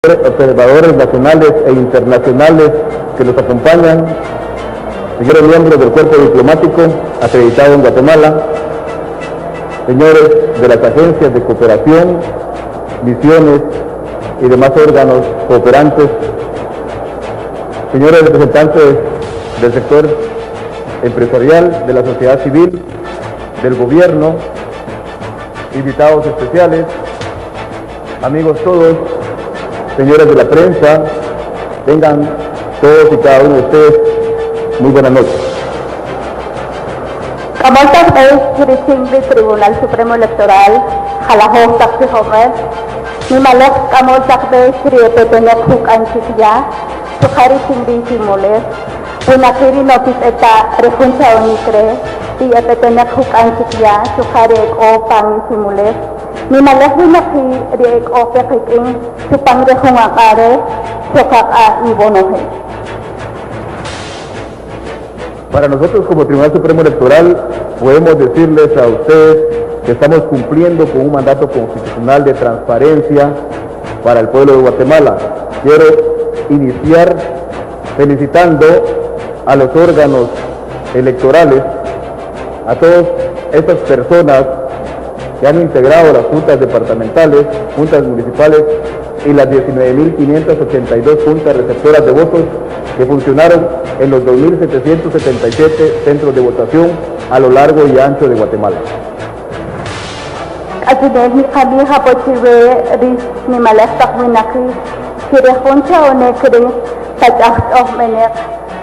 observadores nacionales e internacionales que nos acompañan, señores miembros del cuerpo diplomático acreditado en Guatemala, señores de las agencias de cooperación, misiones y demás órganos cooperantes, señores representantes del sector empresarial, de la sociedad civil, del gobierno, invitados especiales, amigos todos, señores de la prensa, tengan todos y cada uno de ustedes muy buenas noches. Kamusta kayo Tribunal Supremo Electoral, Jalajos Taxi Homer, ni malak kamusta kayo Petenek Hukan Sikya, Sukari Sindi Simules, Unakiri Notis Eta Refunsa Unikre, di Petenek Hukan Sikya, Sukari Eko Pang Simules, ni malak Unaki di Eko Peking, Supang Rehungakare, Sokaka Ibonohe. Para nosotros como Tribunal Supremo Electoral podemos decirles a ustedes que estamos cumpliendo con un mandato constitucional de transparencia para el pueblo de Guatemala. Quiero iniciar felicitando a los órganos electorales, a todas estas personas que han integrado las juntas departamentales, juntas municipales y las 19.582 juntas receptoras de votos que funcionaron en los 2.777 centros de votación a lo largo y ancho de Guatemala.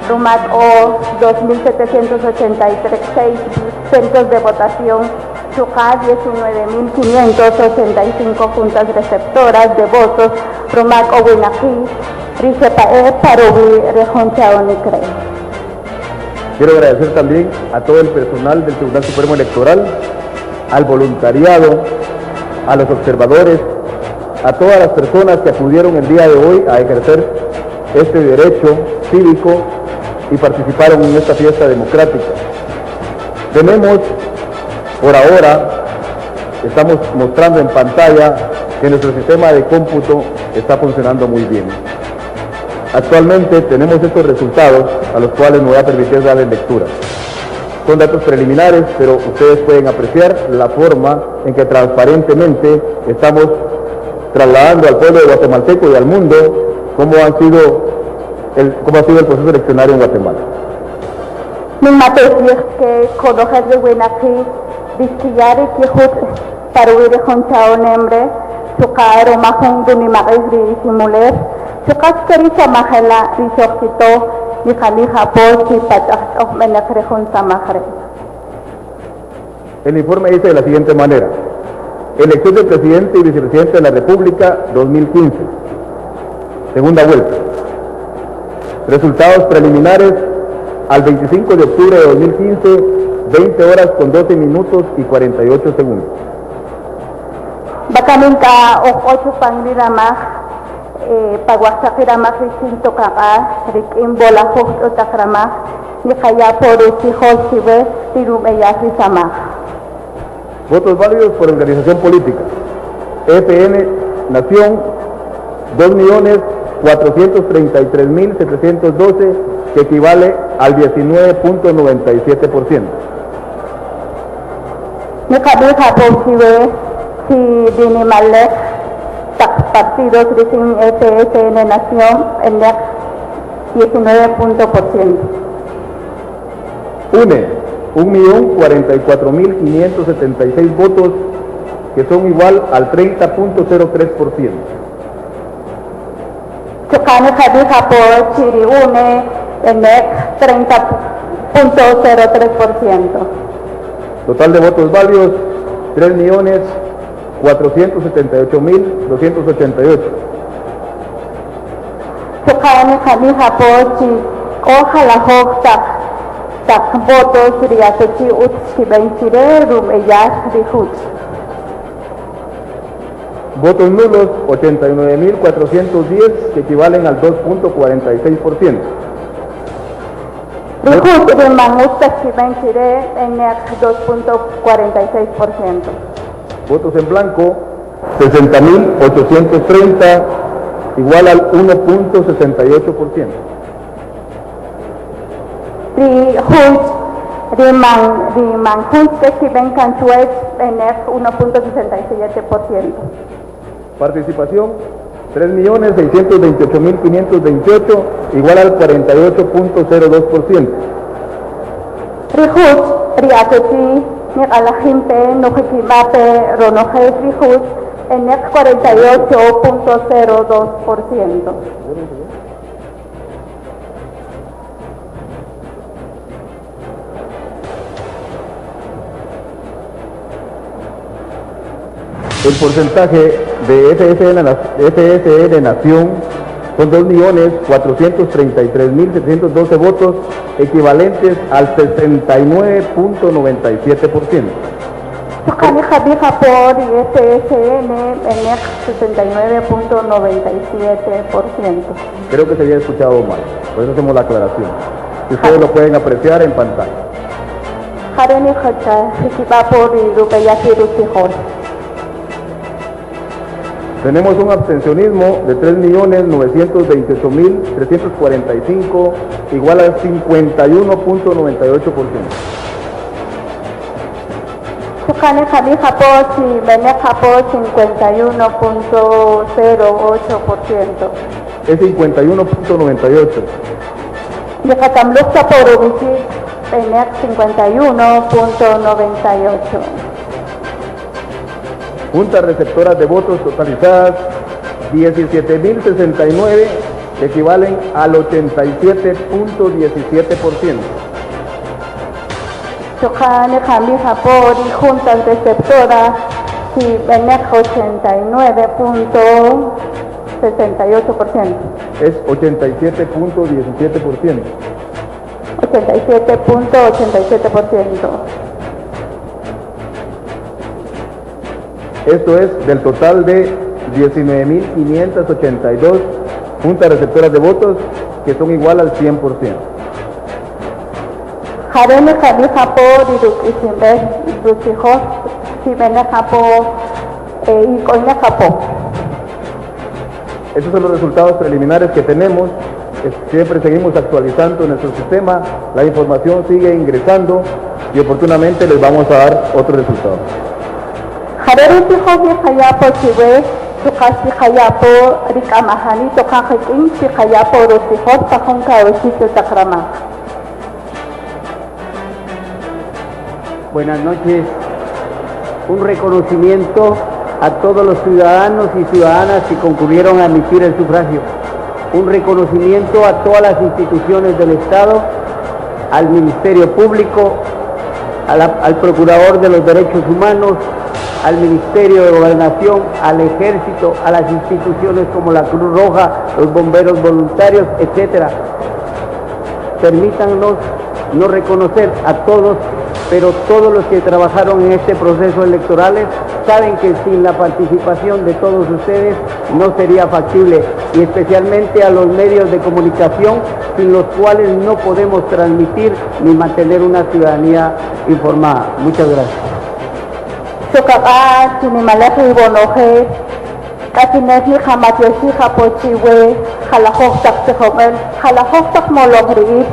Rumat o 2.786 centros de votación, Chuca 19.585 juntas receptoras de votos, Rumat o Winaki, Risepae Parobi Rejoncha Onicre. Quiero agradecer también a todo el personal del Tribunal Supremo Electoral, al voluntariado, a los observadores, a todas las personas que acudieron el día de hoy a ejercer este derecho cívico y participaron en esta fiesta democrática. Tenemos, por ahora, estamos mostrando en pantalla que nuestro sistema de cómputo está funcionando muy bien. Actualmente tenemos estos resultados a los cuales me voy a permitir darles lectura. Son datos preliminares, pero ustedes pueden apreciar la forma en que transparentemente estamos trasladando al pueblo de guatemalteco y al mundo cómo ha sido el proceso eleccionario en Guatemala. Mi materia que conocer de Winaki, disquillare que hut para huir con chao nembre, su caro majón de mi maíz y simuler, su casqueri samajela y soquito, y jalija por si patas of menacre con samajre. El informe dice de la siguiente manera: elección del presidente y vicepresidente de la República 2015, segunda vuelta. Resultados preliminares al 25 de octubre de 2015, 20 horas con 12 minutos y 48 segundos. Bakaminka o 8 pangrama, pagwasakirama krisinto kaka, rikim bola hosto takrama, ni kaya por si holsibe, tirumeyasi sama. Votos válidos por organización política. EPN Nación 2.433.712, que equivale al 19.97%. Nikabija posible si dinimalek partidos recién EPN Nación en el 19%. UNE 1.044.576 votos, que son igual al 30.03%. Chocane Jadija por Chiri UNE en el 30.03%. Total de votos válidos 3.478.288. Chocane Jadija por Chi Ojalá Hoktak votos Riatechi Utchibenchire Rumeyas Rihut. Votos nulos 89.410, que equivalen al 2.46%. Rihut Rimanut Utchibenchire en el 2.46%. Votos en blanco 60.830, igual al 1.68%. Riman que si ven canchuet en 1.67%. Participación 3.628.528, igual al 48.02%. Rihus, riakuti, ni alajimpe, nujikimape, ronojes rihus, en 48.02%. El porcentaje de FSN Nación son 2.433.712 votos, equivalentes al 69.97%. Sukani Jabija por FSN en 69.97%. Creo que se había escuchado mal, por eso hacemos la aclaración. Y ustedes lo pueden apreciar en pantalla. Jareni Hacha, Hikiba por Rupeyaki Rusijor. Tenemos un abstencionismo de 3.928.345, igual al 51.98%. Sukane Javi Japó, si Bene Japó, 51.08%. Es 51.98. Yecatamluca por Ubici, Bene 51.98. Juntas receptoras de votos totalizadas 17.069, que equivalen al 87.17%. Sukane Javi Japó y juntas receptoras, si Bene 89.68%. Es 87.17%. 87.87%. Esto es del total de 19.582 juntas receptoras de votos, que son igual al 100%. Jarene Javi Japó y Rukisimbe Rusijos, si Bene Japó y Coña Japó. Estos son los resultados preliminares que tenemos. Siempre seguimos actualizando nuestro sistema, la información sigue ingresando y oportunamente les vamos a dar otros resultados. Jarere Sijosi Jayapo Chiwe, Sukasi Jayapo Rikamahani, Tokajikin, si Jayapo Rusijos, Pajunka Usito Takrama. Buenas noches. Un reconocimiento a todos los ciudadanos y ciudadanas que concurrieron a emitir el sufragio. Un reconocimiento a todas las instituciones del Estado, al Ministerio Público, al Procurador de los Derechos Humanos, al Ministerio de Gobernación, al Ejército, a las instituciones como la Cruz Roja, los bomberos voluntarios, etcétera. Permítanos no reconocer a todos, pero todos los que trabajaron en este proceso electoral saben que sin la participación de todos ustedes no sería factible, y especialmente a los medios de comunicación, sin los cuales no podemos transmitir ni mantener una ciudadanía informada. Muchas gracias. Sukaba, Sinimaleji Bonoje, Kasinesi Hamatyoshi Hapochiwe, Jalajostak Sejomel, Jalajostak Mologri,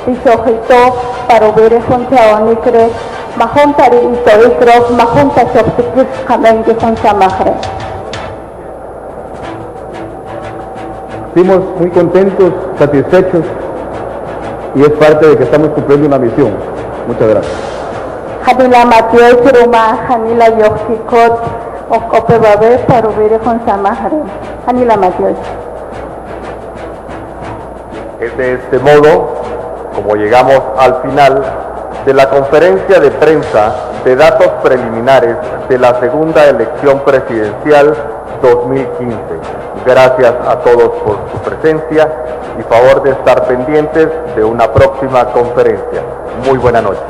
Risojito, Parubere Juntaonicre, Majontari Itoicro, Majunta Choptikis, Jamengi Juntamajre. Estamos muy contentos, satisfechos, y es parte de que estamos cumpliendo una misión. Muchas gracias. Hanila Mateo Churuma, Hanila Yoxicot, Ocope Babe, Parubere Juntamajre. Hanila Mateo. Es de este modo como llegamos al final de la conferencia de prensa de datos preliminares de la segunda elección presidencial 2015. Gracias a todos por su presencia y favor de estar pendientes de una próxima conferencia. Muy buena noche.